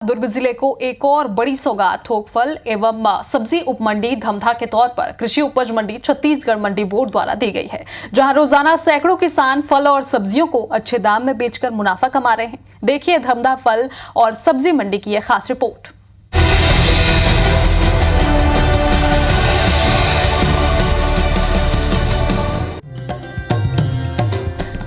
दुर्ग जिले को एक और बड़ी सौगात थोक फल एवं सब्जी उपमंडी धमधा के तौर पर कृषि उपज मंडी छत्तीसगढ़ मंडी बोर्ड द्वारा दी गई है, जहां रोजाना सैकड़ों किसान फल और सब्जियों को अच्छे दाम में बेचकर मुनाफा कमा रहे हैं। देखिए धमधा फल और सब्जी मंडी की यह खास रिपोर्ट।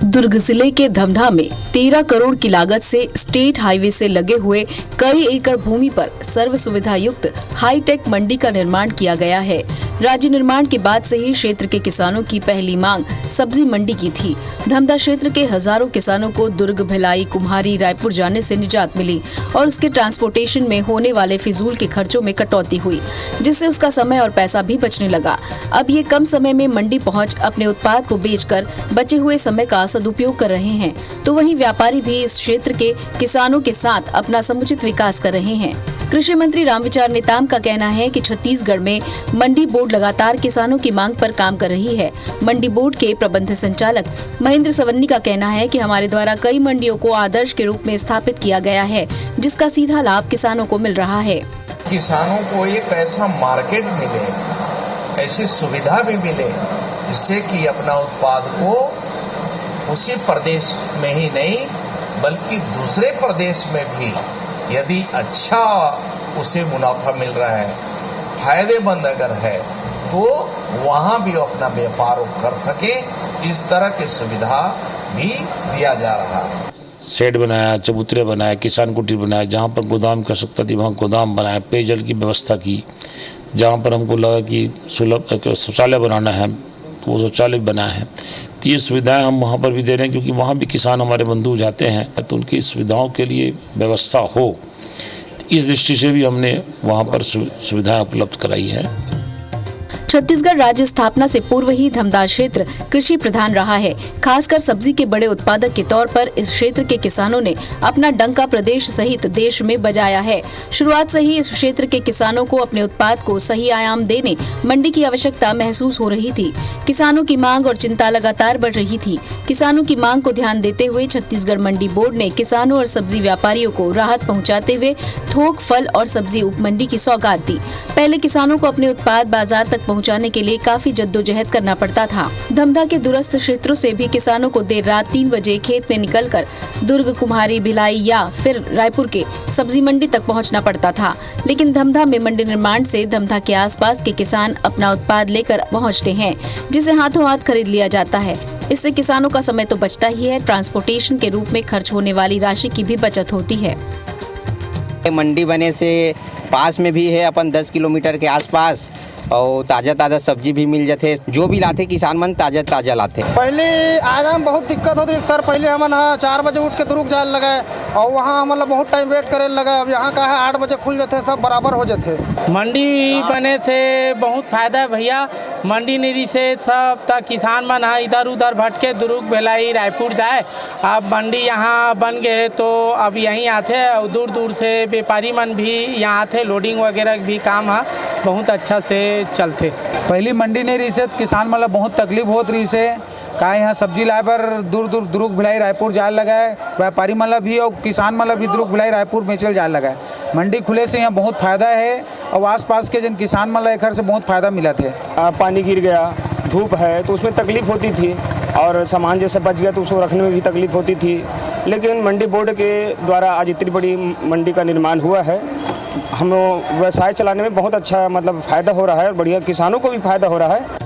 दुर्ग जिले के धमधा में 13 करोड़ की लागत से स्टेट हाईवे से लगे हुए कई एकड़ भूमि पर सर्व सुविधा युक्त हाईटेक मंडी का निर्माण किया गया है। राज्य निर्माण के बाद से ही क्षेत्र के किसानों की पहली मांग सब्जी मंडी की थी। धमधा क्षेत्र के हजारों किसानों को दुर्ग, भिलाई, कुम्हारी, रायपुर जाने से निजात मिली और उसके ट्रांसपोर्टेशन में होने वाले फिजूल के खर्चों में कटौती हुई, जिससे उसका समय और पैसा भी बचने लगा। अब ये कम समय में मंडी पहुंच अपने उत्पाद को बेचकर बचे हुए समय का सदुपयोग कर रहे हैं, तो वहीं व्यापारी भी इस क्षेत्र के किसानों के साथ अपना समुचित विकास कर रहे हैं। कृषि मंत्री रामविचार नेताम का कहना है कि छत्तीसगढ़ में मंडी बोर्ड लगातार किसानों की मांग पर काम कर रही है। मंडी बोर्ड के प्रबंध संचालक महेंद्र सवन्नी का कहना है कि हमारे द्वारा कई मंडियों को आदर्श के रूप में स्थापित किया गया है, जिसका सीधा लाभ किसानों को मिल रहा है। किसानों को एक ऐसा मार्केट मिले, ऐसी सुविधा भी मिले, जिससे कि अपना उत्पाद को उसी प्रदेश में ही नहीं बल्कि दूसरे प्रदेश में भी यदि अच्छा उसे मुनाफा मिल रहा है, फायदेमंद अगर है, तो वहाँ भी अपना व्यापार कर सके, इस तरह की सुविधा भी दिया जा रहा है। शेड बनाया, चबूतरे बनाए, किसान कुटीर बनाया, जहाँ पर गोदाम कर सकता थी वहाँ गोदाम बनाया, पेयजल की व्यवस्था की, जहाँ पर हमको लगा कि सुलभ शौचालय बनाना है वो शौचालय बनाया है। तो ये सुविधाएं हम वहाँ पर भी दे रहे हैं, क्योंकि वहाँ भी किसान हमारे बंधु जाते हैं, तो उनकी सुविधाओं के लिए व्यवस्था हो, इस दृष्टि से भी हमने वहाँ पर सुविधाएं उपलब्ध कराई है। छत्तीसगढ़ राज्य स्थापना से पूर्व ही धमधा क्षेत्र कृषि प्रधान रहा है। खासकर सब्जी के बड़े उत्पादक के तौर पर इस क्षेत्र के किसानों ने अपना डंका प्रदेश सहित देश में बजाया है। शुरुआत से ही इस क्षेत्र के किसानों को अपने उत्पाद को सही आयाम देने मंडी की आवश्यकता महसूस हो रही थी। किसानों की मांग और चिंता लगातार बढ़ रही थी। किसानों की मांग को ध्यान देते हुए छत्तीसगढ़ मंडी बोर्ड ने किसानों और सब्जी व्यापारियों को राहत पहुँचाते हुए थोक फल और सब्जी उपमंडी की सौगात दी। पहले किसानों को अपने उत्पाद बाजार तक पहुंचाने के लिए काफी जद्दोजहद करना पड़ता था। धमधा के दूरस्थ क्षेत्रों से भी किसानों को देर रात 3 बजे खेत में निकलकर दुर्ग, कुम्हारी, भिलाई या फिर रायपुर के सब्जी मंडी तक पहुंचना पड़ता था। लेकिन धमधा में मंडी निर्माण से धमधा के आसपास के किसान अपना उत्पाद लेकर पहुँचते हैं, जिसे हाथों हाथ खरीद लिया जाता है। इससे किसानों का समय तो बचता ही है, ट्रांसपोर्टेशन के रूप में खर्च होने वाली राशि की भी बचत होती है। मंडी बने से पास में भी है अपन 10 किलोमीटर के आसपास, और ताज़ा सब्जी भी मिल जाते। जो भी लाते किसान मन ताज़ा लाते। पहले आने में बहुत दिक्कत होती सर। पहले हमन 4 बजे उठ के दुर्ग जाए लगा और वहाँ मतलब बहुत टाइम वेट करे लगा। अब यहाँ का है 8 बजे खुल जाते, सब बराबर हो जाते। मंडी बने से बहुत फायदा है भैया। मंडी निरी से सब तक किसान मन इधर उधर भटके दुर्ग, भिलाई, रायपुर जाए। अब मंडी यहाँ बन गए तो अब यहीं आते और दूर दूर से व्यापारी मन भी यहाँ आते। लोडिंग वगैरह भी काम है बहुत अच्छा से चलते। पहली मंडी नहीं रही से किसान मतलब बहुत तकलीफ होत रही से का यहाँ सब्जी लाए पर दूर दूर दुर्ग, भिलाई, रायपुर जाए लगा है। व्यापारी मतलब भी और किसान मतलब भी दुर्ग, भिलाई, रायपुर बेचल जाए लगा है। मंडी खुले से यहाँ बहुत फायदा है और आसपास के जिन किसान मतलब घर से बहुत फायदा मिला थे। पानी गिर गया, धूप है तो उसमें तकलीफ होती थी, और सामान जैसे बच गया तो उसको रखने में भी तकलीफ होती थी। लेकिन मंडी बोर्ड के द्वारा आज इतनी बड़ी मंडी का निर्माण हुआ है, हम व्यवसाय चलाने में बहुत अच्छा मतलब फायदा हो रहा है और बढ़िया किसानों को भी फायदा हो रहा है।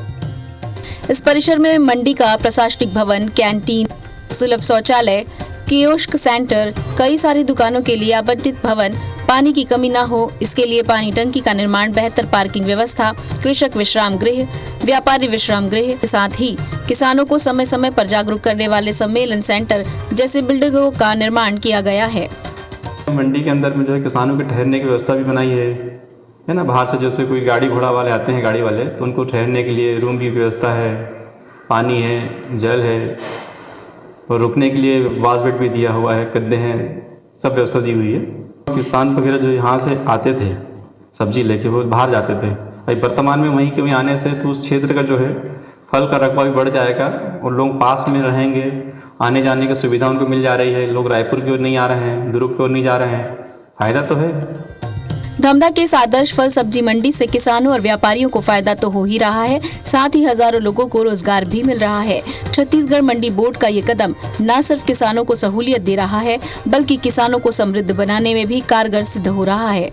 इस परिसर में मंडी का प्रशासनिक भवन, कैंटीन, सुलभ शौचालय, कियोस्क सेंटर, कई सारी दुकानों के लिए आवंटित भवन, पानी की कमी न हो इसके लिए पानी टंकी का निर्माण, बेहतर पार्किंग व्यवस्था, कृषक विश्राम गृह, व्यापारी विश्राम गृह के साथ ही किसानों को समय समय पर जागरूक करने वाले सम्मेलन सेंटर जैसे बिल्डिंगों का निर्माण किया गया है। मंडी के अंदर में जो है किसानों के ठहरने की व्यवस्था भी बनाई है ना। बाहर से जैसे कोई गाड़ी घोड़ा वाले आते हैं, गाड़ी वाले, तो उनको ठहरने के लिए रूम की व्यवस्था है, पानी है, जल है, और रुकने के लिए वाश बेड भी दिया हुआ है, गद्दे हैं, सब व्यवस्था दी हुई है। किसान वगैरह जो यहाँ से आते थे सब्जी लेके, वो बाहर जाते थे। अभी वर्तमान में वहीं के वहीं आने से तो उस क्षेत्र का जो है फल का रकबा भी बढ़ जाएगा और लोग पास में रहेंगे, आने जाने की सुविधा उनको मिल जा रही है। लोग रायपुर की ओर नहीं आ रहे हैं, दुर्ग की ओर नहीं जा रहे हैं, फ़ायदा तो है। धमधा के इस आदर्श फल सब्जी मंडी से किसानों और व्यापारियों को फायदा तो हो ही रहा है, साथ ही हजारों लोगों को रोजगार भी मिल रहा है। छत्तीसगढ़ मंडी बोर्ड का ये कदम न सिर्फ किसानों को सहूलियत दे रहा है, बल्कि किसानों को समृद्ध बनाने में भी कारगर सिद्ध हो रहा है।